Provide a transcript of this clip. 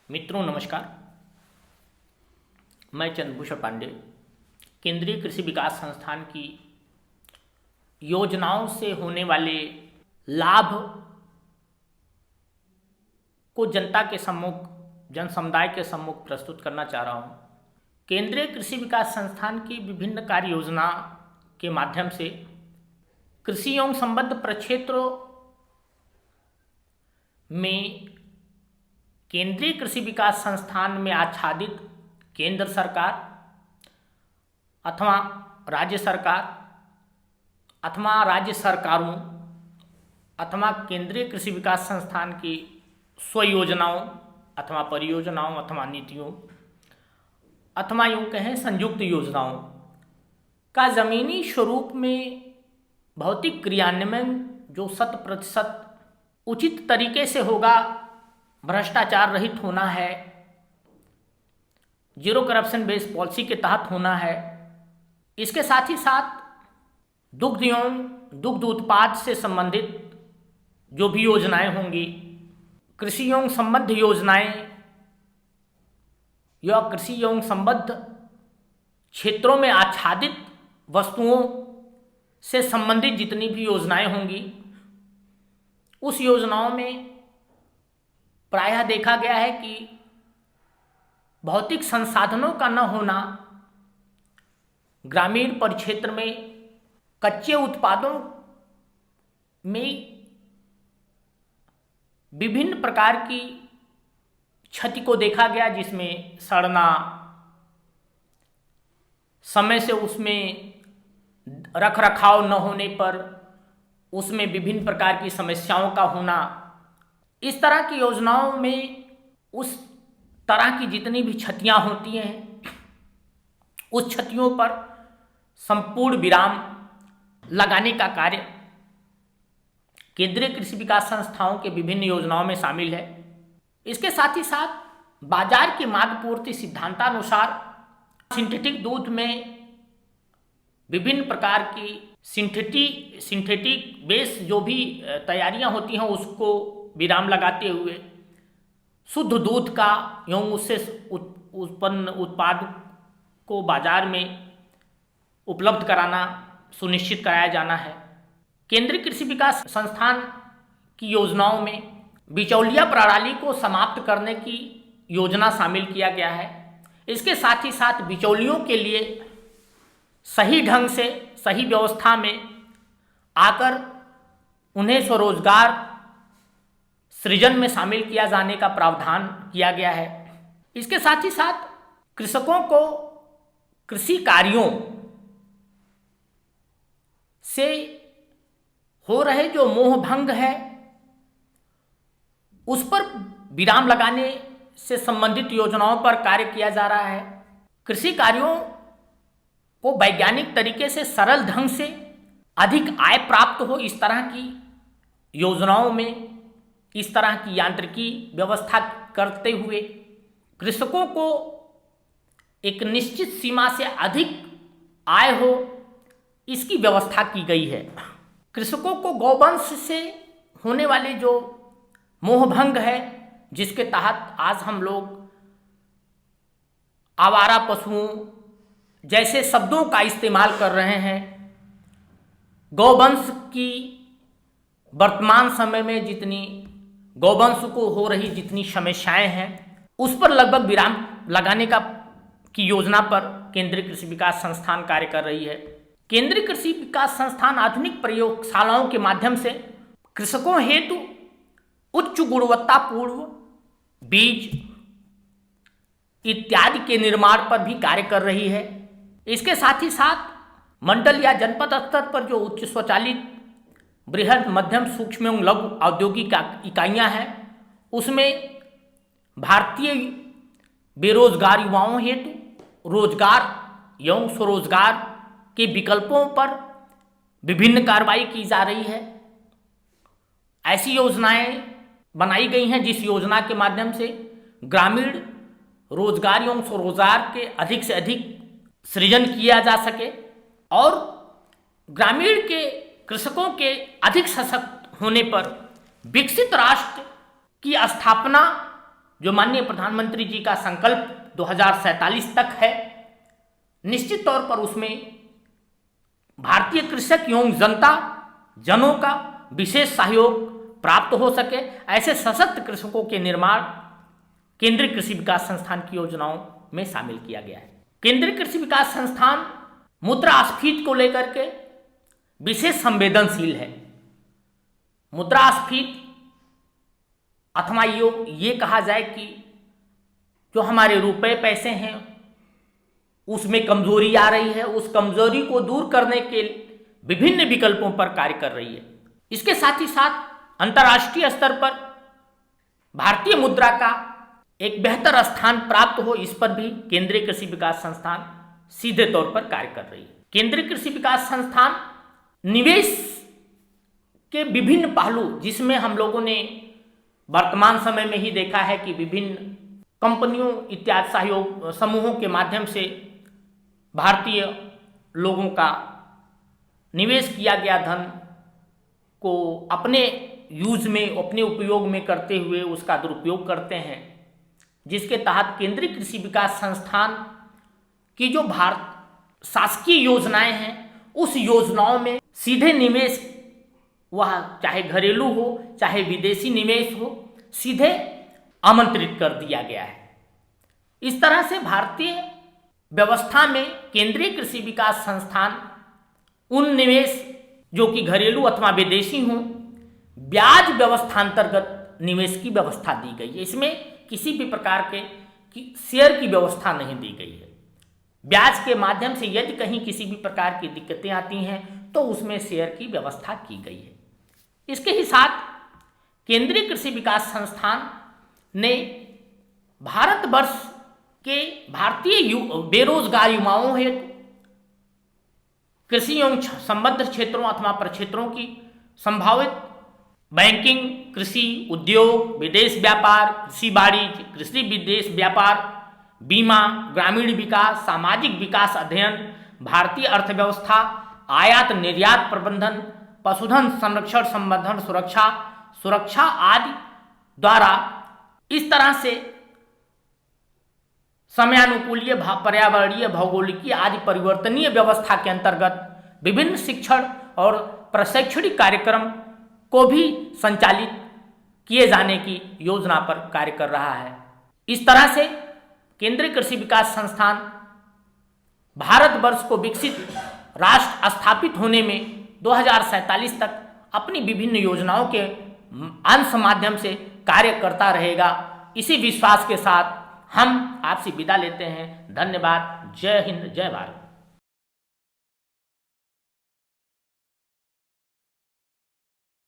मित्रों नमस्कार। मैं चंद्रभूषण पांडे केंद्रीय कृषि विकास संस्थान की योजनाओं से होने वाले लाभ को जनता के सम्मुख, जन समुदाय के सम्मुख प्रस्तुत करना चाह रहा हूँ। केंद्रीय कृषि विकास संस्थान की विभिन्न कार्य योजना के माध्यम से कृषि एवं संबद्ध प्रक्षेत्रों में केंद्रीय कृषि विकास संस्थान में आच्छादित केंद्र सरकार अथवा राज्य सरकार अथवा राज्य सरकारों अथवा केंद्रीय कृषि विकास संस्थान की स्व योजनाओं अथवा परियोजनाओं अथवा नीतियों अथवा यूँ कहें संयुक्त योजनाओं का ज़मीनी स्वरूप में भौतिक क्रियान्वयन जो 100% उचित तरीके से होगा, भ्रष्टाचार रहित होना है, जीरो करप्शन बेस्ड पॉलिसी के तहत होना है। इसके साथ ही साथ दुग्ध एवं दुग्ध उत्पाद से संबंधित जो भी योजनाएं होंगी, कृषि एवं संबद्ध योजनाएं या कृषि एवं संबद्ध क्षेत्रों में आच्छादित वस्तुओं से संबंधित जितनी भी योजनाएं होंगी, उस योजनाओं में प्रायः देखा गया है कि भौतिक संसाधनों का न होना, ग्रामीण परिक्षेत्र में कच्चे उत्पादों में विभिन्न प्रकार की क्षति को देखा गया, जिसमें सड़ना, समय से उसमें रख रखाव न होने पर उसमें विभिन्न प्रकार की समस्याओं का होना। इस तरह की योजनाओं में उस तरह की जितनी भी क्षतियां होती हैं, उस क्षतियों पर संपूर्ण विराम लगाने का कार्य केंद्रीय कृषि विकास संस्थाओं के विभिन्न योजनाओं में शामिल है। इसके साथ ही साथ बाजार की मांग पूर्ति सिद्धांतानुसार सिंथेटिक दूध में विभिन्न प्रकार की सिंथेटिक बेस जो भी तैयारियां होती हैं, उसको विराम लगाते हुए शुद्ध दूध का एवं उससे उत्पन्न उत्पाद को बाजार में उपलब्ध कराना सुनिश्चित कराया जाना है। केंद्रीय कृषि विकास संस्थान की योजनाओं में बिचौलिया प्रणाली को समाप्त करने की योजना शामिल किया गया है। इसके साथ ही साथ बिचौलियों के लिए सही ढंग से सही व्यवस्था में आकर उन्हें स्वरोजगार सृजन में शामिल किया जाने का प्रावधान किया गया है। इसके साथ ही साथ कृषकों को कृषि कार्यों से हो रहे जो मोह भंग है, उस पर विराम लगाने से संबंधित योजनाओं पर कार्य किया जा रहा है। कृषि कार्यों को वैज्ञानिक तरीके से सरल ढंग से अधिक आय प्राप्त हो, इस तरह की योजनाओं में इस तरह की यांत्रिकी व्यवस्था करते हुए कृषकों को एक निश्चित सीमा से अधिक आय हो, इसकी व्यवस्था की गई है। कृषकों को गौवंश से होने वाले जो मोहभंग है, जिसके तहत आज हम लोग आवारा पशुओं जैसे शब्दों का इस्तेमाल कर रहे हैं, गौवंश की वर्तमान समय में जितनी गौवंश को हो रही जितनी समस्याएं हैं, उस पर लगभग विराम लगाने की योजना पर केंद्रीय कृषि विकास संस्थान कार्य कर रही है। केंद्रीय कृषि विकास संस्थान आधुनिक प्रयोगशालाओं के माध्यम से कृषकों हेतु उच्च गुणवत्तापूर्ण बीज इत्यादि के निर्माण पर भी कार्य कर रही है। इसके साथ ही साथ मंडल या जनपद स्तर पर जो उच्च स्वचालित बृहद मध्यम सूक्ष्म एवं लघु औद्योगिक इकाइयाँ हैं, उसमें भारतीय बेरोजगार युवाओं हेतु रोजगार एवं स्वरोजगार के विकल्पों पर विभिन्न कार्रवाई की जा रही है। ऐसी योजनाएं बनाई गई हैं जिस योजना के माध्यम से ग्रामीण रोजगार एवं स्वरोजगार के अधिक से अधिक सृजन किया जा सके और ग्रामीण के कृषकों के अधिक सशक्त होने पर विकसित राष्ट्र की स्थापना जो माननीय प्रधानमंत्री जी का संकल्प 2047 तक है, निश्चित तौर पर उसमें भारतीय कृषक एवं जनों का विशेष सहयोग प्राप्त हो सके, ऐसे सशक्त कृषकों के निर्माण केंद्रीय कृषि विकास संस्थान की योजनाओं में शामिल किया गया है। केंद्रीय कृषि विकास संस्थान मुद्रास्फीति को लेकर के विशेष संवेदनशील है। मुद्रास्फीति अथवा ये कहा जाए कि जो हमारे रुपए पैसे हैं उसमें कमजोरी आ रही है, उस कमजोरी को दूर करने के विभिन्न विकल्पों पर कार्य कर रही है। इसके साथ ही साथ अंतर्राष्ट्रीय स्तर पर भारतीय मुद्रा का एक बेहतर स्थान प्राप्त हो, इस पर भी केंद्रीय कृषि विकास संस्थान सीधे तौर पर कार्य कर रही है। केंद्रीय कृषि विकास संस्थान निवेश के विभिन्न पहलू, जिसमें हम लोगों ने वर्तमान समय में ही देखा है कि विभिन्न कंपनियों इत्यादि सहयोग समूहों के माध्यम से भारतीय लोगों का निवेश किया गया धन को अपने यूज में, अपने उपयोग में करते हुए उसका दुरुपयोग करते हैं, जिसके तहत केंद्रीय कृषि विकास संस्थान की जो भारत शासकीय योजनाएं हैं उस योजनाओं में सीधे निवेश, वह चाहे घरेलू हो चाहे विदेशी निवेश हो, सीधे आमंत्रित कर दिया गया है। इस तरह से भारतीय व्यवस्था में केंद्रीय कृषि विकास संस्थान उन निवेश जो कि घरेलू अथवा विदेशी हों, ब्याज व्यवस्थांतर्गत निवेश की व्यवस्था दी गई है। इसमें किसी भी प्रकार के शेयर की व्यवस्था नहीं दी गई है। ब्याज के माध्यम से यदि कहीं किसी भी प्रकार की दिक्कतें आती हैं तो उसमें शेयर की व्यवस्था की गई है। इसके ही साथ केंद्रीय कृषि विकास संस्थान ने भारतवर्ष के भारतीय बेरोजगार युवाओं हेतु कृषि एवं संबद्ध क्षेत्रों अथवा प्रक्षेत्रों की संभावित बैंकिंग, कृषि उद्योग, विदेश व्यापार, कृषि वाणिज्य, कृषि विदेश व्यापार, बीमा, ग्रामीण विकास, सामाजिक विकास अध्ययन, भारतीय अर्थव्यवस्था, आयात निर्यात प्रबंधन, पशुधन संरक्षण संवर्धन सुरक्षा आदि द्वारा इस तरह से समयानुकूलीय, पर्यावरणीय, भौगोलिकीय आदि परिवर्तनीय व्यवस्था के अंतर्गत विभिन्न शिक्षण और प्रशैक्षणिक कार्यक्रम को भी संचालित किए जाने की योजना पर कार्य कर रहा है। इस तरह से केंद्रीय कृषि विकास संस्थान भारतवर्ष को विकसित राष्ट्र स्थापित होने में 2047 तक अपनी विभिन्न योजनाओं के अंश माध्यम से कार्य करता रहेगा। इसी विश्वास के साथ हम आपसे विदा लेते हैं। धन्यवाद। जय हिंद, जय भारत।